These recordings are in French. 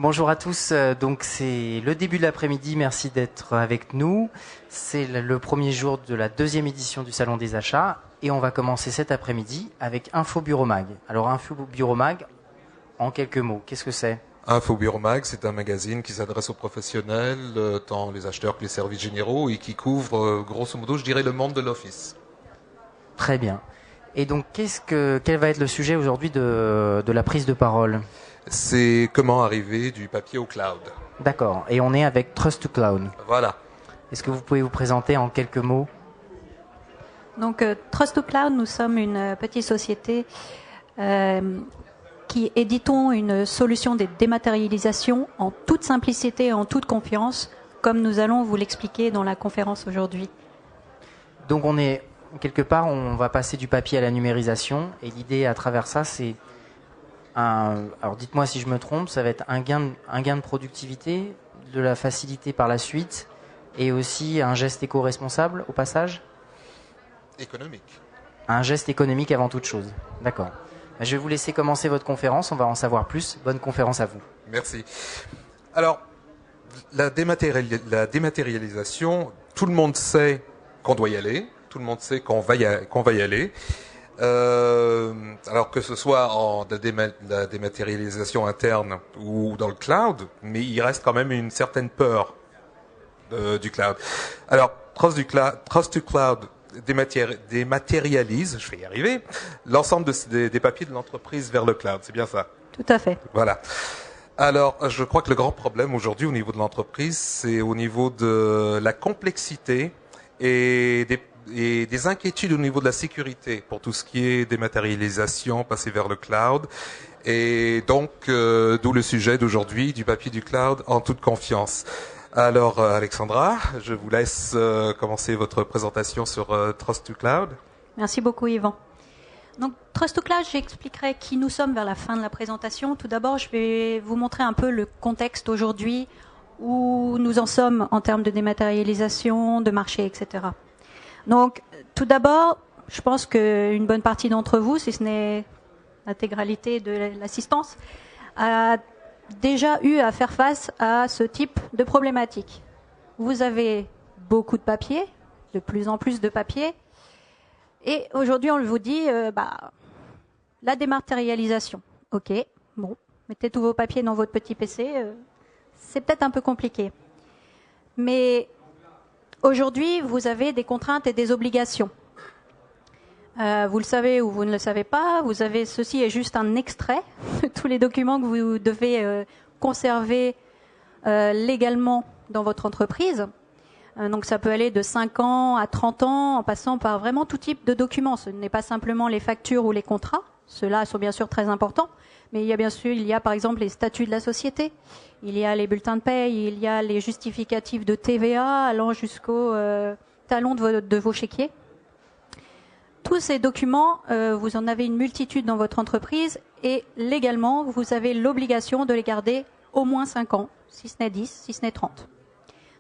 Bonjour à tous, donc c'est le début de l'après-midi, merci d'être avec nous. C'est le premier jour de la deuxième édition du Salon des Achats et on va commencer cet après-midi avec Info Bureau Mag. Alors Info Bureau Mag, en quelques mots, qu'est-ce que c'est ? Info Bureau Mag, c'est un magazine qui s'adresse aux professionnels, tant les acheteurs que les services généraux, et qui couvre, grosso modo, je dirais, le monde de l'office. Très bien. Et donc quel va être le sujet aujourd'hui de la prise de parole ? C'est comment arriver du papier au cloud. D'accord. Et on est avec Trust to Cloud. Voilà. Est-ce que vous pouvez vous présenter en quelques mots ? Donc, Trust to Cloud, nous sommes une petite société qui éditons une solution de dématérialisation en toute simplicité et en toute confiance, comme nous allons vous l'expliquer dans la conférence aujourd'hui. Donc on est quelque part, on va passer du papier à la numérisation et l'idée à travers ça, c'est alors dites-moi si je me trompe, ça va être un gain de productivité, de la facilité par la suite et aussi un geste éco-responsable au passage ? Économique. Un geste économique avant toute chose. D'accord. Je vais vous laisser commencer votre conférence, on va en savoir plus. Bonne conférence à vous. Merci. Alors, la dématérialisation, tout le monde sait qu'on doit y aller, tout le monde sait qu'on va y aller. Alors que ce soit en la dématérialisation interne ou dans le cloud, mais il reste quand même une certaine peur du cloud. Alors, Trust to Cloud dématérialise, je vais y arriver, l'ensemble des papiers de l'entreprise vers le cloud, c'est bien ça ? Tout à fait. Voilà. Alors, je crois que le grand problème aujourd'hui au niveau de l'entreprise, c'est au niveau de la complexité et des inquiétudes au niveau de la sécurité pour tout ce qui est dématérialisation, passer vers le cloud. Et donc, d'où le sujet d'aujourd'hui, du papier du cloud en toute confiance. Alors, Alexandra, je vous laisse commencer votre présentation sur Trust to Cloud. Merci beaucoup, Yvan. Donc, Trust to Cloud, j'expliquerai qui nous sommes vers la fin de la présentation. Tout d'abord, je vais vous montrer un peu le contexte aujourd'hui, où nous en sommes en termes de dématérialisation, de marché, etc. Donc, tout d'abord, je pense qu'une bonne partie d'entre vous, si ce n'est l'intégralité de l'assistance, a déjà eu à faire face à ce type de problématique. Vous avez beaucoup de papier, de plus en plus de papier, et aujourd'hui on vous dit la dématérialisation. Ok, bon, mettez tous vos papiers dans votre petit PC, c'est peut-être un peu compliqué. Mais aujourd'hui, vous avez des contraintes et des obligations. Vous le savez ou vous ne le savez pas, ceci est juste un extrait de tous les documents que vous devez conserver légalement dans votre entreprise. Donc ça peut aller de 5 ans à 30 ans, en passant par vraiment tout type de documents. Ce n'est pas simplement les factures ou les contrats, ceux-là sont bien sûr très importants, mais il y a par exemple les statuts de la société, il y a les bulletins de paye, il y a les justificatifs de TVA allant jusqu'au talon de vos chéquiers. Tous ces documents, vous en avez une multitude dans votre entreprise et légalement, vous avez l'obligation de les garder au moins 5 ans, si ce n'est 10, si ce n'est 30.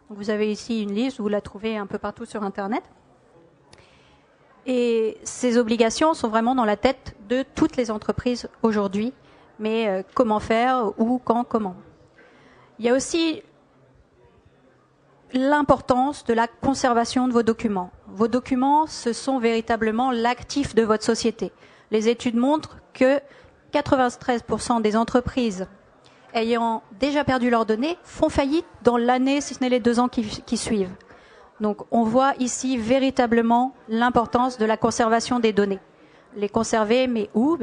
Donc vous avez ici une liste, vous la trouvez un peu partout sur Internet. Et ces obligations sont vraiment dans la tête de toutes les entreprises aujourd'hui. Mais comment faire, où, quand, comment ? Il y a aussi l'importance de la conservation de vos documents. Vos documents, ce sont véritablement l'actif de votre société. Les études montrent que 93% des entreprises ayant déjà perdu leurs données font faillite dans l'année, si ce n'est les 2 ans qui suivent. Donc on voit ici véritablement l'importance de la conservation des données. Les conserver, mais où ?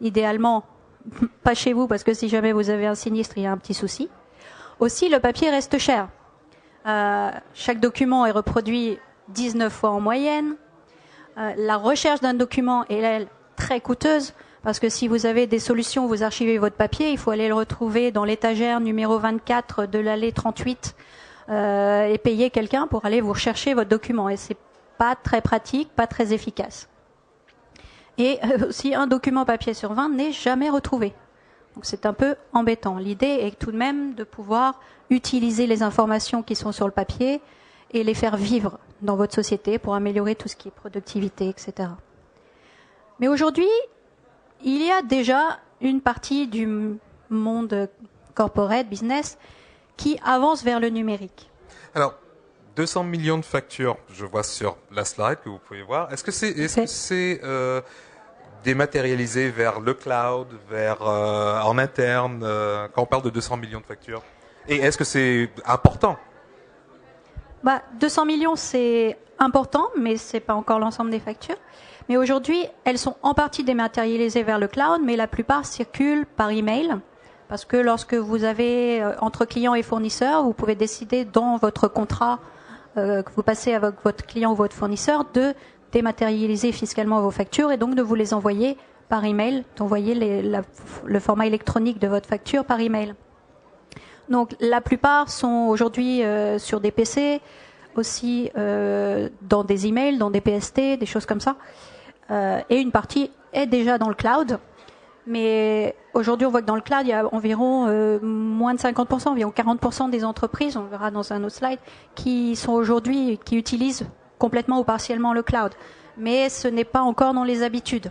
Idéalement, pas chez vous, parce que si jamais vous avez un sinistre, il y a un petit souci. Aussi, le papier reste cher. Chaque document est reproduit 19 fois en moyenne. La recherche d'un document est, elle, très coûteuse, parce que si vous avez des solutions où vous archivez votre papier, il faut aller le retrouver dans l'étagère numéro 24 de l'allée 38 et payer quelqu'un pour aller vous rechercher votre document. Et c'est pas très pratique, pas très efficace. Et aussi, un document papier sur 20 n'est jamais retrouvé. Donc c'est un peu embêtant. L'idée est tout de même de pouvoir utiliser les informations qui sont sur le papier et les faire vivre dans votre société pour améliorer tout ce qui est productivité, etc. Mais aujourd'hui, il y a déjà une partie du monde corporate, business, qui avancent vers le numérique. Alors, 200 millions de factures, je vois sur la slide que vous pouvez voir. Est-ce que c'est dématérialisé vers le cloud, vers en interne, quand on parle de 200 millions de factures? Et est-ce que c'est important? 200 millions, c'est important, mais c'est pas encore l'ensemble des factures. Mais aujourd'hui, elles sont en partie dématérialisées vers le cloud, mais la plupart circulent par email. Parce que lorsque vous avez entre clients et fournisseurs, vous pouvez décider dans votre contrat que vous passez avec votre client ou votre fournisseur de dématérialiser fiscalement vos factures et donc de vous les envoyer par email, d'envoyer le format électronique de votre facture par email. Donc la plupart sont aujourd'hui sur des PC, aussi dans des emails, dans des PST, des choses comme ça. Et une partie est déjà dans le cloud. Mais aujourd'hui, on voit que dans le cloud, il y a environ moins de 50%, environ 40% des entreprises, on le verra dans un autre slide, qui utilisent complètement ou partiellement le cloud. Mais ce n'est pas encore dans les habitudes.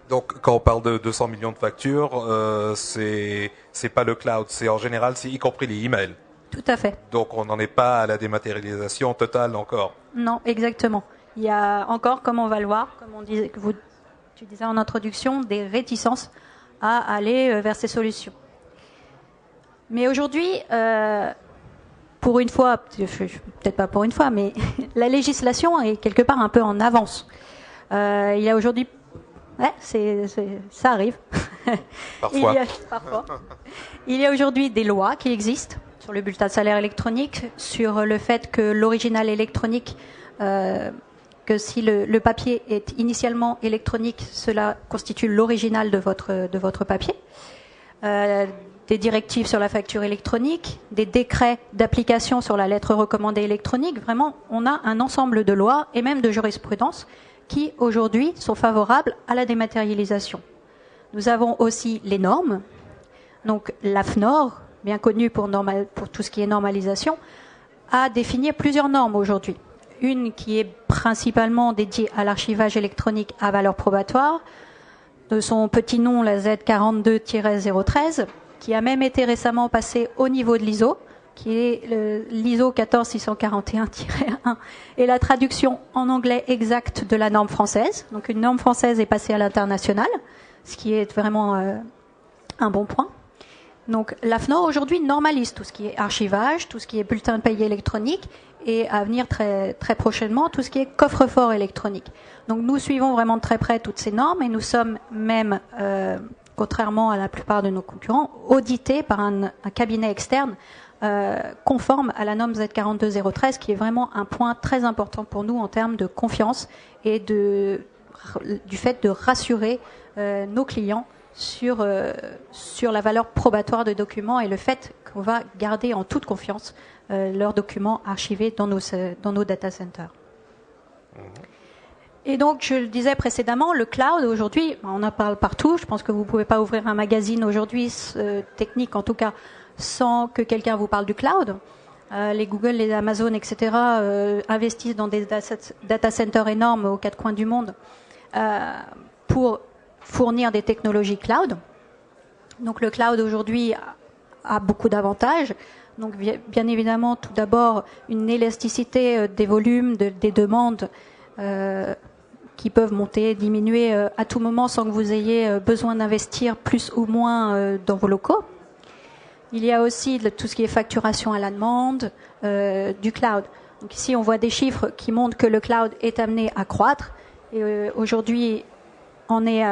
Donc, quand on parle de 200 millions de factures, c'est pas le cloud, c'est en général, c'est y compris les emails. Tout à fait. Donc, on n'en est pas à la dématérialisation totale encore. Non, exactement. Il y a encore, comme on va le voir, comme on disait, tu disais en introduction, des réticences à aller vers ces solutions. Mais aujourd'hui, pour une fois, peut-être pas pour une fois, mais la législation est quelque part un peu en avance. Il y a aujourd'hui, ça arrive. Parfois. Parfois. Il y a aujourd'hui des lois qui existent sur le bulletin de salaire électronique, sur le fait que l'original électronique, que si le papier est initialement électronique, cela constitue l'original de votre papier. Des directives sur la facture électronique, des décrets d'application sur la lettre recommandée électronique. Vraiment, on a un ensemble de lois et même de jurisprudence qui, aujourd'hui, sont favorables à la dématérialisation. Nous avons aussi les normes. Donc, l'AFNOR, bien connue pour tout ce qui est normalisation, a défini plusieurs normes aujourd'hui. Une qui est principalement dédiée à l'archivage électronique à valeur probatoire, de son petit nom, la Z42-013, qui a même été récemment passée au niveau de l'ISO, qui est l'ISO 14641-1, et la traduction en anglais exacte de la norme française. Donc une norme française est passée à l'international, ce qui est vraiment un bon point. Donc l'AFNOR aujourd'hui normalise tout ce qui est archivage, tout ce qui est bulletin de paye électronique et à venir très, très prochainement tout ce qui est coffre-fort électronique. Donc nous suivons vraiment de très près toutes ces normes et nous sommes même, contrairement à la plupart de nos concurrents, audités par un cabinet externe conforme à la norme Z42-013 qui est vraiment un point très important pour nous en termes de confiance et du fait de rassurer nos clients sur la valeur probatoire de documents et le fait qu'on va garder en toute confiance leurs documents archivés dans nos data centers. Et donc, je le disais précédemment, le cloud aujourd'hui, on en parle partout. Je pense que vous ne pouvez pas ouvrir un magazine aujourd'hui, technique en tout cas, sans que quelqu'un vous parle du cloud. Les Google, les Amazon, etc. Investissent dans des data centers énormes aux quatre coins du monde pour fournir des technologies cloud. Donc le cloud aujourd'hui a beaucoup d'avantages. Donc bien évidemment, tout d'abord, une élasticité des volumes, des demandes qui peuvent monter, diminuer à tout moment sans que vous ayez besoin d'investir plus ou moins dans vos locaux. Il y a aussi tout ce qui est facturation à la demande du cloud. Donc ici, on voit des chiffres qui montrent que le cloud est amené à croître. Et aujourd'hui, on est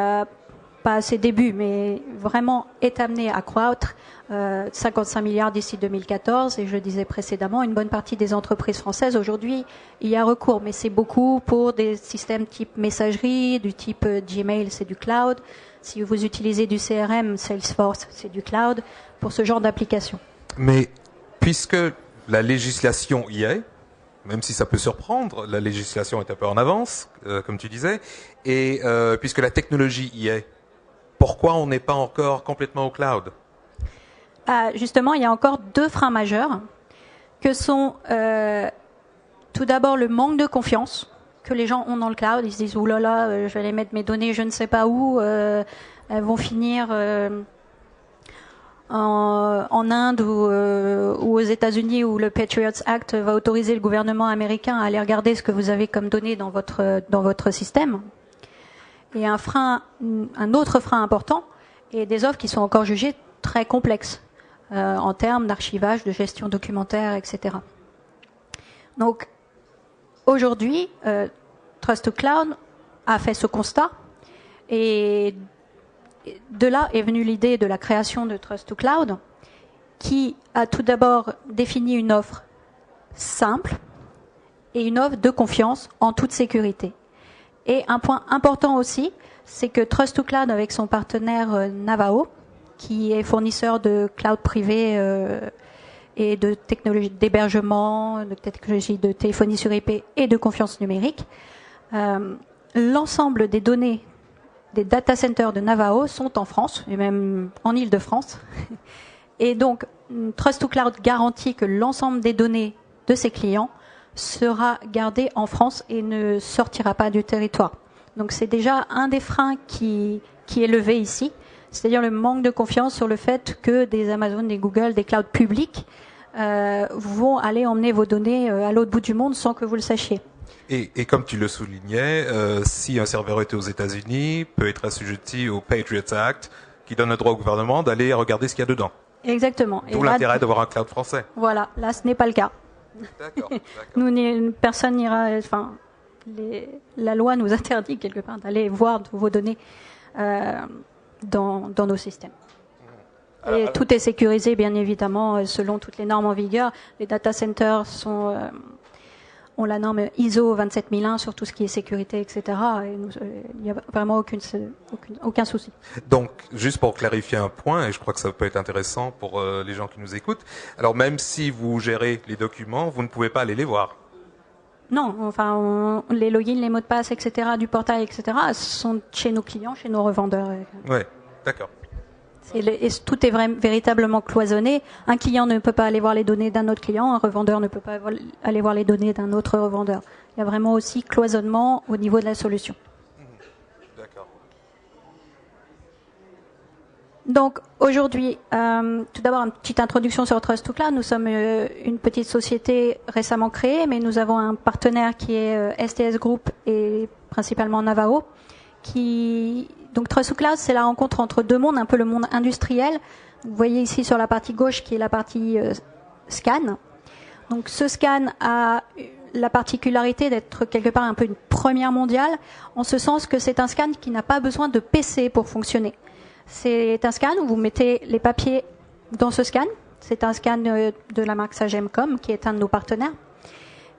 pas à ses débuts, mais vraiment est amené à croître. 55 milliards d'ici 2014. Et je le disais précédemment, une bonne partie des entreprises françaises aujourd'hui, il y a recours. Mais c'est beaucoup pour des systèmes type messagerie, du type Gmail, c'est du cloud. Si vous utilisez du CRM, Salesforce, c'est du cloud, pour ce genre d'application. Mais puisque la législation y est, même si ça peut surprendre, la législation est un peu en avance, comme tu disais, et puisque la technologie y est, pourquoi on n'est pas encore complètement au cloud ? Justement, il y a encore deux freins majeurs, que sont tout d'abord le manque de confiance que les gens ont dans le cloud. Ils se disent « Ouh là là, je vais aller mettre mes données je ne sais pas où, elles vont finir en Inde ou aux États-Unis, où le Patriots Act va autoriser le gouvernement américain à aller regarder ce que vous avez comme données dans votre système. Et un autre frein important, et des offres qui sont encore jugées très complexes en termes d'archivage, de gestion documentaire, etc. Donc aujourd'hui, Trust2Cloud a fait ce constat, et de là est venue l'idée de la création de Trust2Cloud, qui a tout d'abord défini une offre simple et une offre de confiance en toute sécurité. Et un point important aussi, c'est que Trust2Cloud, avec son partenaire Navao, qui est fournisseur de cloud privé et de technologies d'hébergement, de technologies de téléphonie sur IP et de confiance numérique, l'ensemble des données des data centers de Navao sont en France, et même en Île-de-France. Et donc, Trust2Cloud garantit que l'ensemble des données de ses clients sera gardé en France et ne sortira pas du territoire. Donc c'est déjà un des freins qui est levé ici, c'est-à-dire le manque de confiance sur le fait que des Amazon, des Google, des clouds publics vont aller emmener vos données à l'autre bout du monde sans que vous le sachiez. Et comme tu le soulignais, si un serveur était aux États-Unis, peut être assujetti au Patriots Act, qui donne le droit au gouvernement d'aller regarder ce qu'il y a dedans. Exactement. D'où l'intérêt d'avoir un cloud français. Voilà, là ce n'est pas le cas. D'accord. Personne n'ira. Enfin, la loi nous interdit quelque part d'aller voir vos données dans nos systèmes. Et tout est sécurisé, bien évidemment, selon toutes les normes en vigueur. Les data centers ont la norme ISO 27001 sur tout ce qui est sécurité, etc. Et il n'y a vraiment aucun souci. Donc, juste pour clarifier un point, et je crois que ça peut être intéressant pour les gens qui nous écoutent, alors même si vous gérez les documents, vous ne pouvez pas aller les voir. Non, enfin, les logins, les mots de passe, etc., du portail, etc., sont chez nos clients, chez nos revendeurs. Oui, d'accord. Et tout est véritablement cloisonné. Un client ne peut pas aller voir les données d'un autre client, un revendeur ne peut pas aller voir les données d'un autre revendeur. Il y a vraiment aussi cloisonnement au niveau de la solution. D'accord. Donc aujourd'hui, tout d'abord une petite introduction sur Trust2Cloud. Nous sommes une petite société récemment créée, mais nous avons un partenaire qui est STS Group et principalement Navao. Donc Trust2Cloud, c'est la rencontre entre deux mondes, un peu le monde industriel. Vous voyez ici sur la partie gauche qui est la partie scan. Donc ce scan a la particularité d'être quelque part un peu une première mondiale, en ce sens que c'est un scan qui n'a pas besoin de PC pour fonctionner. C'est un scan où vous mettez les papiers dans ce scan. C'est un scan de la marque Sagemcom, qui est un de nos partenaires.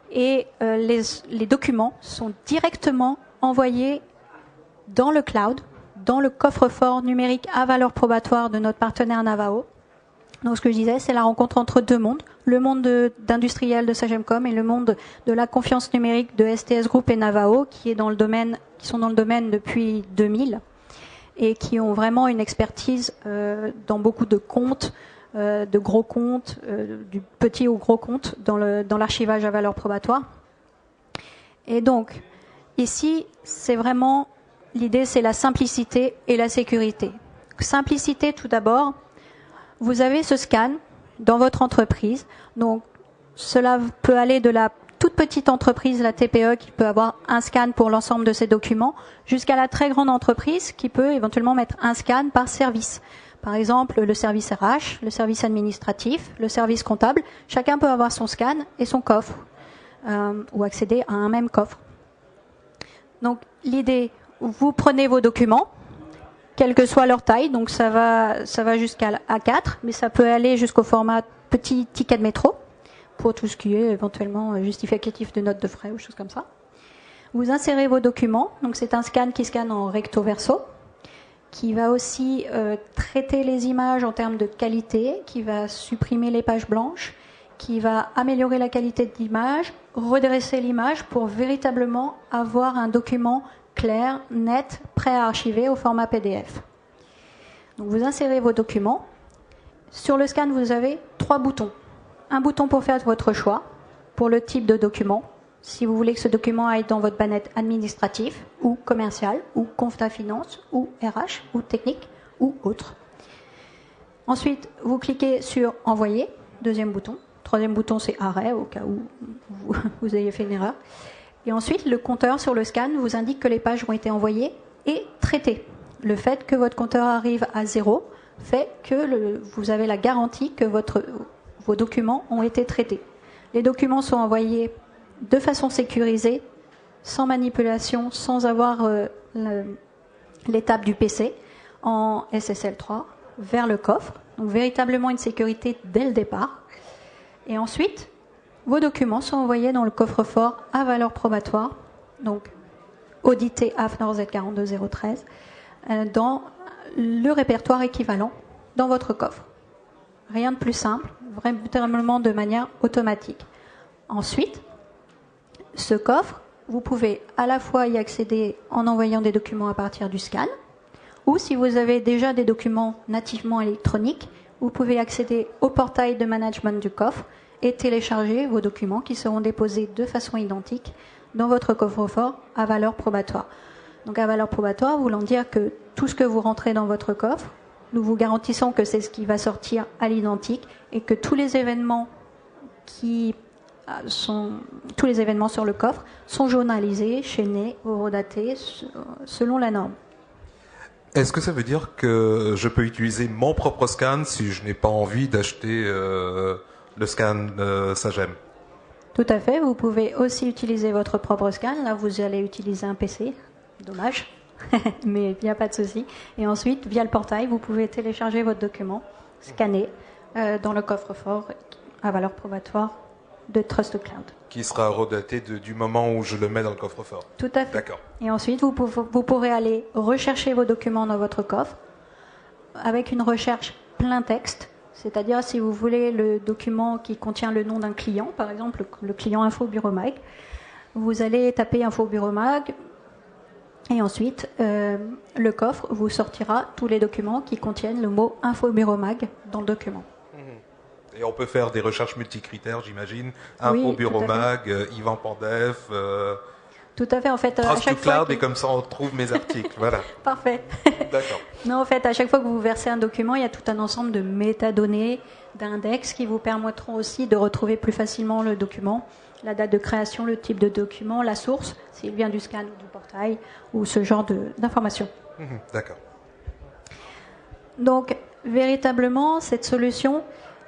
Et les documents sont directement envoyés dans le cloud, dans le coffre-fort numérique à valeur probatoire de notre partenaire Navao. Donc ce que je disais, c'est la rencontre entre deux mondes, le monde d'industriel de Sagemcom et le monde de la confiance numérique de STS Group et Navao, qui sont dans le domaine depuis 2000 et qui ont vraiment une expertise dans beaucoup de comptes, de gros comptes, du petit au gros compte, dans l'archivage à valeur probatoire. Et donc, ici, c'est vraiment l'idée, c'est la simplicité et la sécurité. Simplicité, tout d'abord. Vous avez ce scan dans votre entreprise. Donc, cela peut aller de la toute petite entreprise, la TPE, qui peut avoir un scan pour l'ensemble de ses documents, jusqu'à la très grande entreprise qui peut éventuellement mettre un scan par service. Par exemple, le service RH, le service administratif, le service comptable. Chacun peut avoir son scan et son coffre, ou accéder à un même coffre. Donc, l'idée, vous prenez vos documents, quelle que soit leur taille, donc ça va jusqu'à A4, mais ça peut aller jusqu'au format petit ticket de métro, pour tout ce qui est éventuellement justificatif de notes de frais ou choses comme ça. Vous insérez vos documents, donc c'est un scan qui scanne en recto verso, qui va aussi traiter les images en termes de qualité, qui va supprimer les pages blanches, qui va améliorer la qualité de l'image, redresser l'image pour véritablement avoir un document clair, net, prêt à archiver au format PDF. Donc vous insérez vos documents. Sur le scan, vous avez 3 boutons. Un bouton pour faire votre choix, pour le type de document. Si vous voulez que ce document aille dans votre banette administratif, ou commercial, ou compta finance, ou RH, ou technique, ou autre. Ensuite, vous cliquez sur Envoyer, deuxième bouton. Troisième bouton, c'est Arrêt, au cas où vous ayez fait une erreur. Et ensuite, le compteur sur le scan vous indique que les pages ont été envoyées et traitées. Le fait que votre compteur arrive à 0 fait que vous avez la garantie que vos documents ont été traités. Les documents sont envoyés de façon sécurisée, sans manipulation, sans avoir l'étape du PC, en SSL 3, vers le coffre. Donc véritablement une sécurité dès le départ. Et ensuite, vos documents sont envoyés dans le coffre-fort à valeur probatoire, donc audité AFNOR Z42013, dans le répertoire équivalent dans votre coffre. Rien de plus simple, véritablement de manière automatique. Ensuite, ce coffre, vous pouvez à la fois y accéder en envoyant des documents à partir du scan, ou si vous avez déjà des documents nativement électroniques, vous pouvez accéder au portail de management du coffre et télécharger vos documents qui seront déposés de façon identique dans votre coffre-fort à valeur probatoire. Donc à valeur probatoire, voulant dire que tout ce que vous rentrez dans votre coffre, nous vous garantissons que c'est ce qui va sortir à l'identique et que tous les événements sur le coffre sont journalisés, chaînés, horodatés selon la norme. Est-ce que ça veut dire que je peux utiliser mon propre scan si je n'ai pas envie d'acheter le scan Sagem? Tout à fait, vous pouvez aussi utiliser votre propre scan. Là, vous allez utiliser un PC, dommage, mais il n'y a pas de souci. Et ensuite, via le portail, vous pouvez télécharger votre document, scanner dans le coffre-fort à valeur probatoire de TrustCloud. Qui sera redaté du moment où je le mets dans le coffre-fort. Tout à fait. D'accord. Et ensuite, vous pourrez aller rechercher vos documents dans votre coffre avec une recherche plein texte. C'est-à-dire, si vous voulez le document qui contient le nom d'un client, par exemple le client Info Bureau Mag, vous allez taper Info Bureau Mag et ensuite le coffre vous sortira tous les documents qui contiennent le mot Info Bureau Mag dans le document. Et on peut faire des recherches multicritères, j'imagine. Info Oui, Bureau Mag, Yvan Pandef, tout à fait. En fait, Trust to Cloud, et comme ça on trouve mes articles. Voilà. Parfait. D'accord. Non, en fait, à chaque fois que vous versez un document, il y a tout un ensemble de métadonnées, d'index qui vous permettront aussi de retrouver plus facilement le document, la date de création, le type de document, la source, s'il vient du scan ou du portail, ou ce genre d'informations. D'accord. Donc, véritablement, cette solution,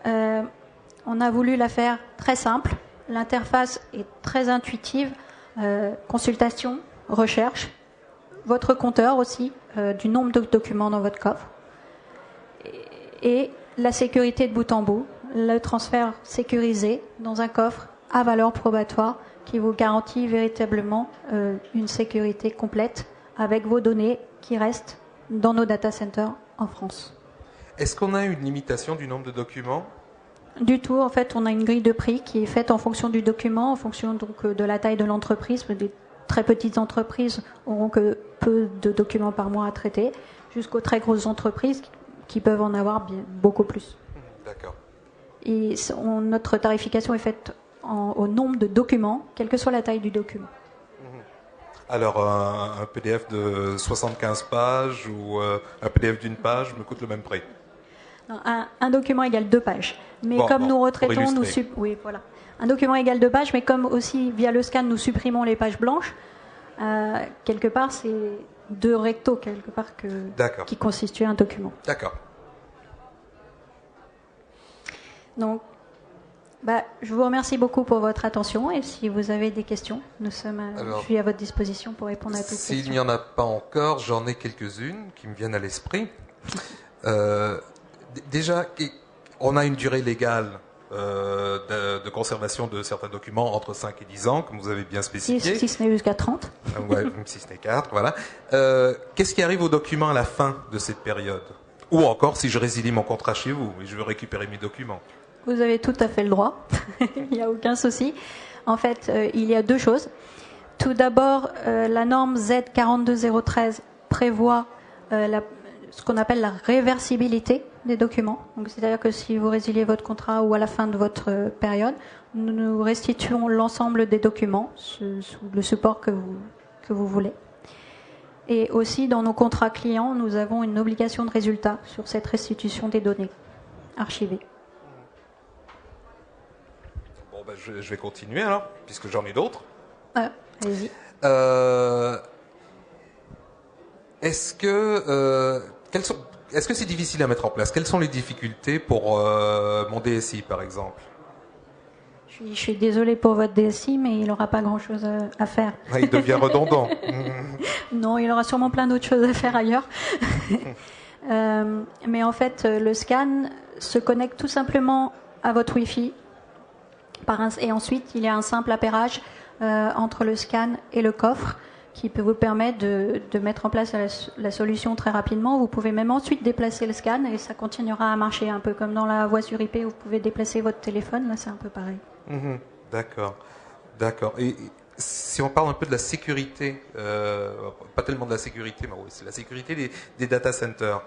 on a voulu la faire très simple. L'interface est très intuitive. Consultation, recherche, votre compteur aussi, du nombre de documents dans votre coffre, et la sécurité de bout en bout, le transfert sécurisé dans un coffre à valeur probatoire qui vous garantit véritablement une sécurité complète avec vos données qui restent dans nos data centers en France. Est-ce qu'on a une limitation du nombre de documents ? Du tout, en fait, on a une grille de prix qui est faite en fonction du document, en fonction donc de la taille de l'entreprise. Des très petites entreprises auront que peu de documents par mois à traiter, jusqu'aux très grosses entreprises qui peuvent en avoir beaucoup plus. D'accord. Et notre tarification est faite au nombre de documents, quelle que soit la taille du document. Alors, un PDF de 75 pages ou un PDF d'une page me coûte le même prix. Non, un document égale 2 pages. Mais comme nous retraitons, oui, voilà. Un document égale 2 pages, mais comme aussi via le scan nous supprimons les pages blanches, quelque part c'est 2 rectos quelque part qui constituent un document. D'accord. Donc, je vous remercie beaucoup pour votre attention et si vous avez des questions, je suis à votre disposition pour répondre à toutes les questions. S'il n'y en a pas encore, j'en ai quelques-unes qui me viennent à l'esprit. Déjà, on a une durée légale de conservation de certains documents entre 5 et 10 ans, comme vous avez bien spécifié. Si ce n'est jusqu'à 30. Ouais, même si ce n'est 4, voilà. Qu'est-ce qui arrive aux documents à la fin de cette période ? Ou encore, si je résilie mon contrat chez vous et je veux récupérer mes documents ? Vous avez tout à fait le droit, il n'y a aucun souci. En fait, il y a 2 choses. Tout d'abord, la norme Z42013 prévoit ce qu'on appelle la réversibilité des documents. Donc, c'est-à-dire que si vous résiliez votre contrat ou à la fin de votre période, nous restituons l'ensemble des documents sous le support que vous voulez. Et aussi, dans nos contrats clients, nous avons une obligation de résultat sur cette restitution des données. archivé. Bon, ben, je vais continuer alors, puisque j'en ai d'autres. Allez-y. Est-ce que c'est difficile à mettre en place? Quelles sont les difficultés pour mon DSI, par exemple? Je suis désolée pour votre DSI, mais il n'aura pas grand-chose à faire. Ah, il devient redondant. Non, il aura sûrement plein d'autres choses à faire ailleurs. Mais en fait, le scan se connecte tout simplement à votre Wi-Fi. Et ensuite, il y a un simple appairage entre le scan et le coffre qui peut vous permettre de mettre en place la solution très rapidement. Vous pouvez même ensuite déplacer le scan et ça continuera à marcher, un peu comme dans la voie sur IP où vous pouvez déplacer votre téléphone. Là, c'est un peu pareil. D'accord. Et si on parle un peu de la sécurité, pas tellement de la sécurité, mais oui, c'est la sécurité des data centers.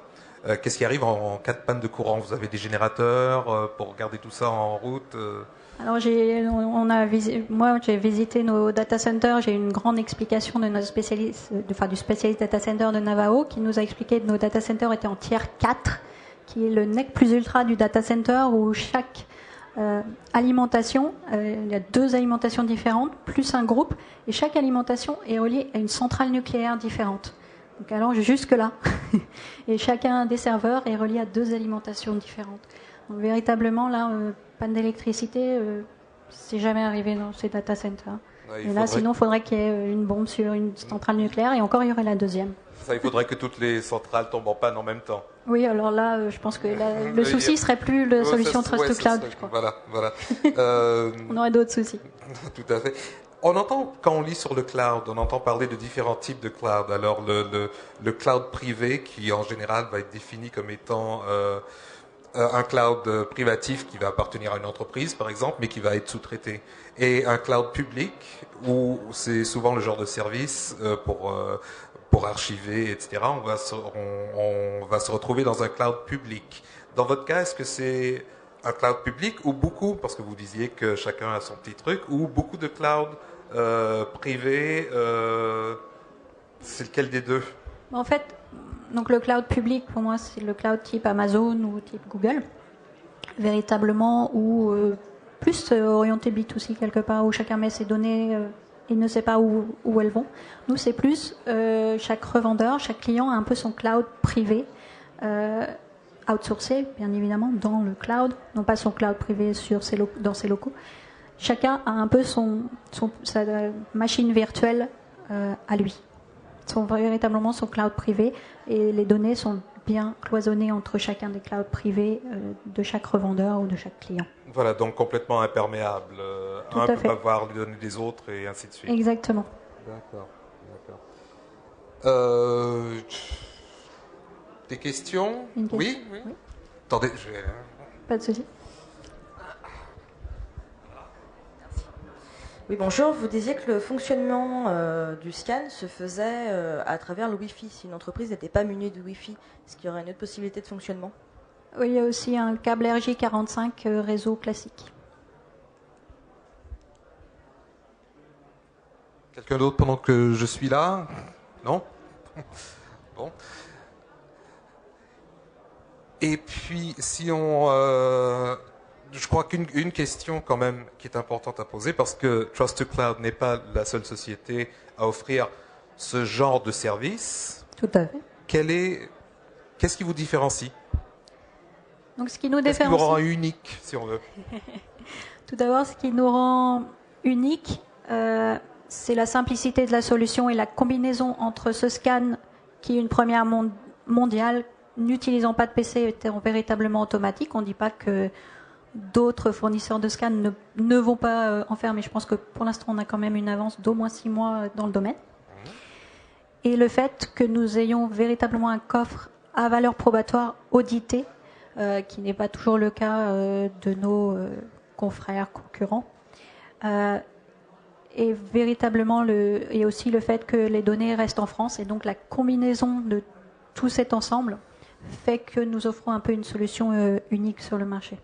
Qu'est-ce qui arrive en cas de panne de courant? Vous avez des générateurs pour garder tout ça en route? Alors moi j'ai visité nos data centers, j'ai eu une grande explication de notre spécialiste, du spécialiste data center de Navao qui nous a expliqué que nos data centers étaient en tier 4, qui est le nec plus ultra du data center où chaque alimentation, il y a 2 alimentations différentes, plus un groupe, et chaque alimentation est reliée à une centrale nucléaire différente. Donc allons jusque-là. Et chacun des serveurs est relié à 2 alimentations différentes. Donc véritablement, là, panne d'électricité, c'est jamais arrivé dans ces data centers. Ouais, et là, sinon, il faudrait qu'il y ait une bombe sur une centrale nucléaire, et encore, il y aurait la deuxième. Ça, il faudrait que toutes les centrales tombent en panne en même temps. Oui, alors là, je pense que le souci serait plus la solution Trust to Cloud, je crois. Voilà. On aurait d'autres soucis. Tout à fait. On entend, quand on lit sur le cloud, on entend parler de différents types de cloud. Alors, le cloud privé, qui en général va être défini comme étant un cloud privatif qui va appartenir à une entreprise, par exemple, mais qui va être sous-traité. Et un cloud public, où c'est souvent le genre de service pour archiver, etc. On va se retrouver dans un cloud public. Dans votre cas, est-ce que c'est un cloud public ou beaucoup, parce que vous disiez que chacun a son petit truc, ou beaucoup de cloud privés, c'est lequel des deux? En fait, donc le cloud public, pour moi, c'est le cloud type Amazon ou type Google, véritablement, ou plus orienté B2C quelque part, où chacun met ses données et ne sait pas où elles vont. Nous, c'est plus chaque revendeur, chaque client a un peu son cloud privé, outsourcé, bien évidemment, dans le cloud, non pas son cloud privé dans ses locaux. Chacun a un peu sa machine virtuelle à lui. Véritablement son cloud privé, et les données sont bien cloisonnées entre chacun des clouds privés de chaque revendeur ou de chaque client. Voilà, donc complètement imperméable. Tout un à peut fait. pas voir les données des autres et ainsi de suite. Exactement. D'accord. Des questions? Une question? Oui. Oui. Attendez, Pas de souci. Oui, bonjour. Vous disiez que le fonctionnement du scan se faisait à travers le Wi-Fi. Si une entreprise n'était pas munie de Wi-Fi, est-ce qu'il y aurait une autre possibilité de fonctionnement? Oui, il y a aussi un câble RJ45 réseau classique. Quelqu'un d'autre pendant que je suis là? Non? Bon. Et puis, si on... je crois qu'une question quand même qui est importante à poser, parce que Trust to Cloud n'est pas la seule société à offrir ce genre de service. Tout à fait. Qu'est-ce qui vous différencie? Donc, ce qui nous Qu'est-ce qui vous différencie, rend unique, si on veut? tout d'abord, ce qui nous rend unique, c'est la simplicité de la solution et la combinaison entre ce scan qui est une première mondiale, n'utilisant pas de PC, étant véritablement automatique. On ne dit pas que d'autres fournisseurs de scan ne vont pas en faire, mais je pense que pour l'instant, on a quand même une avance d'au moins 6 mois dans le domaine. Et le fait que nous ayons véritablement un coffre à valeur probatoire audité, qui n'est pas toujours le cas de nos confrères concurrents. Et véritablement, et aussi le fait que les données restent en France, et donc la combinaison de tout cet ensemble fait que nous offrons un peu une solution unique sur le marché.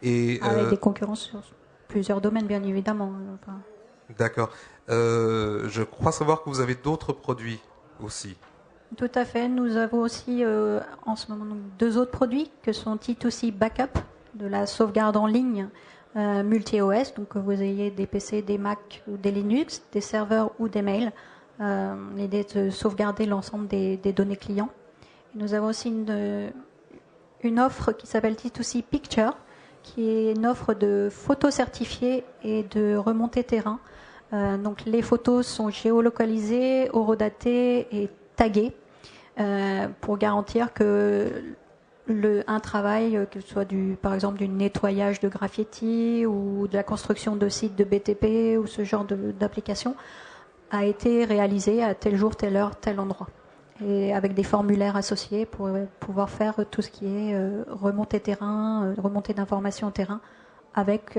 Et, avec des concurrences sur plusieurs domaines, bien évidemment. Enfin, d'accord. Je crois savoir que vous avez d'autres produits aussi. Tout à fait. Nous avons aussi en ce moment donc, 2 autres produits que sont T2C Backup, de la sauvegarde en ligne multi-OS, donc que vous ayez des PC, des Mac ou des Linux, des serveurs ou des mails. L'idée est de sauvegarder l'ensemble des données clients. Et nous avons aussi une offre qui s'appelle T2C Picture, qui est une offre de photos certifiées et de remontée terrain. Donc les photos sont géolocalisées, horodatées et taguées pour garantir que un travail, que ce soit par exemple du nettoyage de graffiti ou de la construction de sites de BTP ou ce genre d'application, a été réalisé à tel jour, telle heure, tel endroit. Et avec des formulaires associés pour pouvoir faire tout ce qui est remontée terrain, remontée d'informations au terrain, avec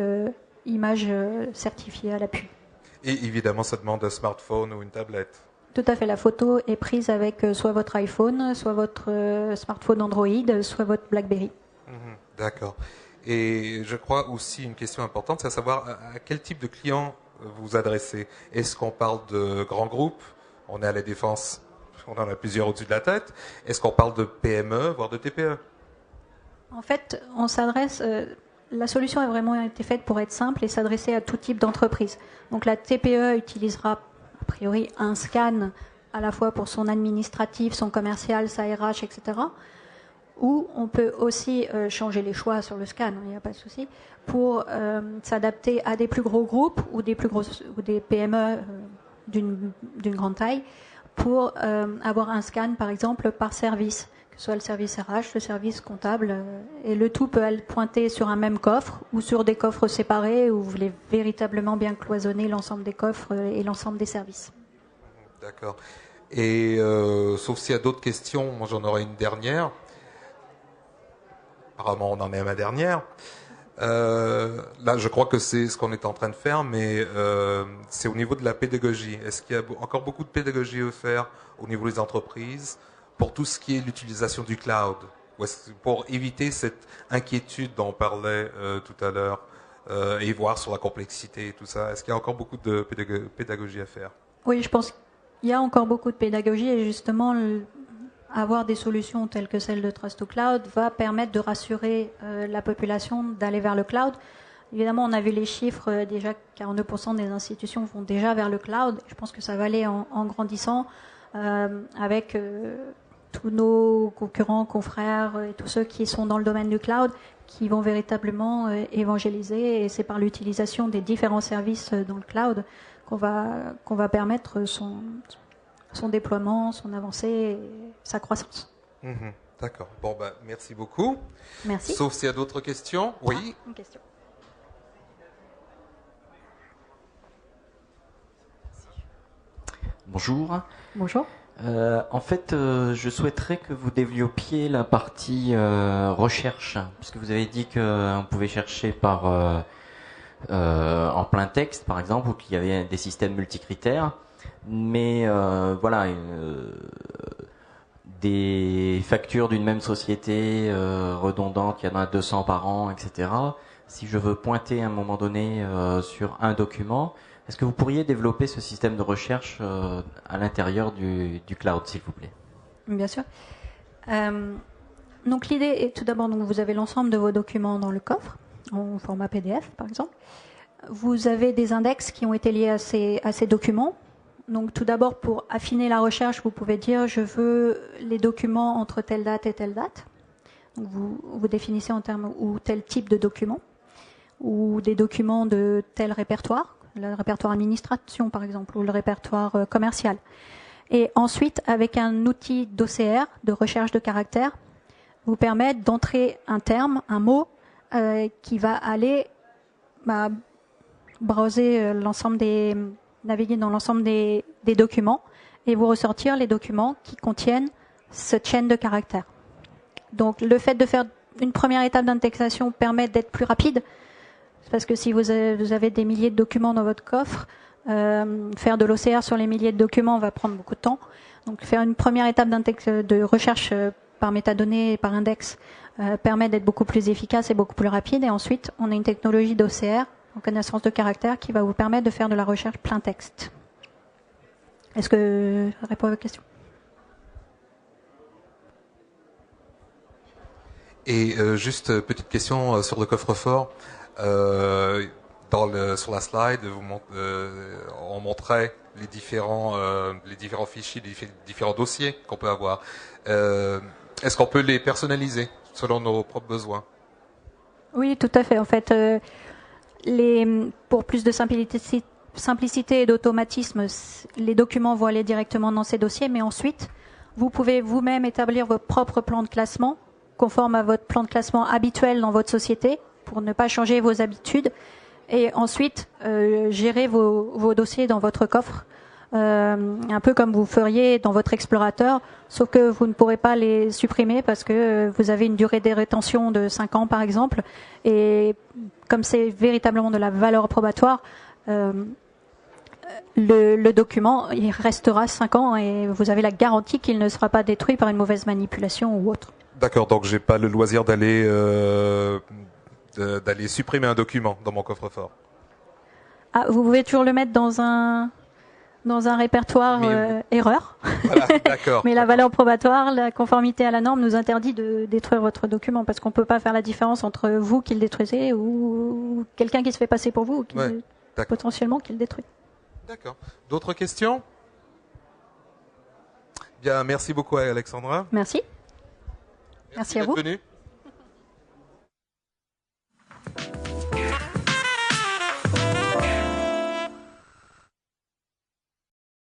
images certifiées à l'appui. Et évidemment, ça demande un smartphone ou une tablette. Tout à fait, la photo est prise avec soit votre iPhone, soit votre smartphone Android, soit votre BlackBerry. D'accord. Et je crois aussi une question importante, c'est à savoir à quel type de client vous adressez. Est-ce qu'on parle de grands groupes? On est à la Défense, on en a plusieurs au-dessus de la tête. Est-ce qu'on parle de PME, voire de TPE? En fait, on s'adresse... la solution a vraiment été faite pour être simple et s'adresser à tout type d'entreprise. Donc la TPE utilisera a priori un scan à la fois pour son administratif, son commercial, sa RH, etc. Ou on peut aussi changer les choix sur le scan, il n'y a pas de souci, pour s'adapter à des plus gros groupes ou des PME d'une grande taille, pour avoir un scan par exemple par service, que ce soit le service RH, le service comptable, et le tout peut aller pointer sur un même coffre ou sur des coffres séparés où vous voulez véritablement bien cloisonner l'ensemble des coffres et l'ensemble des services. D'accord. Et sauf s'il y a d'autres questions, moi j'en aurai une dernière. Apparemment on en est à ma dernière. Là je crois que c'est ce qu'on est en train de faire, mais c'est au niveau de la pédagogie. Est-ce qu'il y a encore beaucoup de pédagogie à faire au niveau des entreprises pour tout ce qui est l'utilisation du cloud, pour éviter cette inquiétude dont on parlait tout à l'heure et voir sur la complexité et tout ça? Est-ce qu'il y a encore beaucoup de pédagogie à faire? Oui, je pense qu'il y a encore beaucoup de pédagogie et justement avoir des solutions telles que celle de Trust to Cloud va permettre de rassurer la population d'aller vers le cloud. Évidemment, on a vu les chiffres, déjà 42% des institutions vont déjà vers le cloud. Je pense que ça va aller en grandissant avec tous nos concurrents, confrères et tous ceux qui sont dans le domaine du cloud qui vont véritablement évangéliser, et c'est par l'utilisation des différents services dans le cloud qu'on va permettre son déploiement, son avancée et sa croissance. D'accord. Bon, merci beaucoup. Merci. Sauf s'il y a d'autres questions. Oui. Une question. Bonjour. Bonjour. En fait, je souhaiterais que vous développiez la partie recherche, puisque vous avez dit qu'on pouvait chercher en plein texte, par exemple, ou qu'il y avait des systèmes multicritères. Mais voilà, des factures d'une même société redondantes, il y en a 200 par an, etc. Si je veux pointer à un moment donné sur un document, est-ce que vous pourriez développer ce système de recherche à l'intérieur du cloud, s'il vous plaît? Bien sûr. Donc l'idée est tout d'abord, donc vous avez l'ensemble de vos documents dans le coffre, en format PDF par exemple. Vous avez des index qui ont été liés à ces documents. Donc tout d'abord, pour affiner la recherche, vous pouvez dire je veux les documents entre telle date et telle date. Donc vous définissez en termes ou tel type de document, ou des documents de tel répertoire, le répertoire administration par exemple, ou le répertoire commercial. Et ensuite, avec un outil d'OCR, de recherche de caractères, vous permettre d'entrer un terme, un mot, qui va aller browser naviguer dans l'ensemble des documents et vous ressortir les documents qui contiennent cette chaîne de caractères. Donc le fait de faire une première étape d'indexation permet d'être plus rapide, parce que si vous avez des milliers de documents dans votre coffre, faire de l'OCR sur les milliers de documents va prendre beaucoup de temps. Donc faire une première étape de recherche par métadonnées et par index permet d'être beaucoup plus efficace et beaucoup plus rapide. Et ensuite, on a une technologie d'OCR, en connaissance de caractère, qui va vous permettre de faire de la recherche plein texte. Est-ce que ça répond à votre question? Et juste petite question sur le coffre-fort. Sur la slide, on montrait les différents fichiers, les différents dossiers qu'on peut avoir. Est-ce qu'on peut les personnaliser selon nos propres besoins? Oui, tout à fait. En fait, pour plus de simplicité et d'automatisme, les documents vont aller directement dans ces dossiers, mais ensuite, vous pouvez vous-même établir votre propre plan de classement, conforme à votre plan de classement habituel dans votre société, pour ne pas changer vos habitudes, et ensuite gérer vos dossiers dans votre coffre, un peu comme vous feriez dans votre explorateur, sauf que vous ne pourrez pas les supprimer parce que vous avez une durée de rétention de 5 ans par exemple, et comme c'est véritablement de la valeur probatoire, le document il restera 5 ans et vous avez la garantie qu'il ne sera pas détruit par une mauvaise manipulation ou autre. D'accord, donc j'ai pas le loisir d'aller supprimer un document dans mon coffre-fort. Ah, vous pouvez toujours le mettre dans un répertoire erreur. Voilà, d'accord. Mais la valeur probatoire, la conformité à la norme nous interdit de détruire votre document parce qu'on ne peut pas faire la différence entre vous qui le détruisez ou quelqu'un qui se fait passer pour vous ou potentiellement qui le détruit. D'accord. D'autres questions? Bien, merci beaucoup Alexandra. Merci. Merci à vous. D'être venue.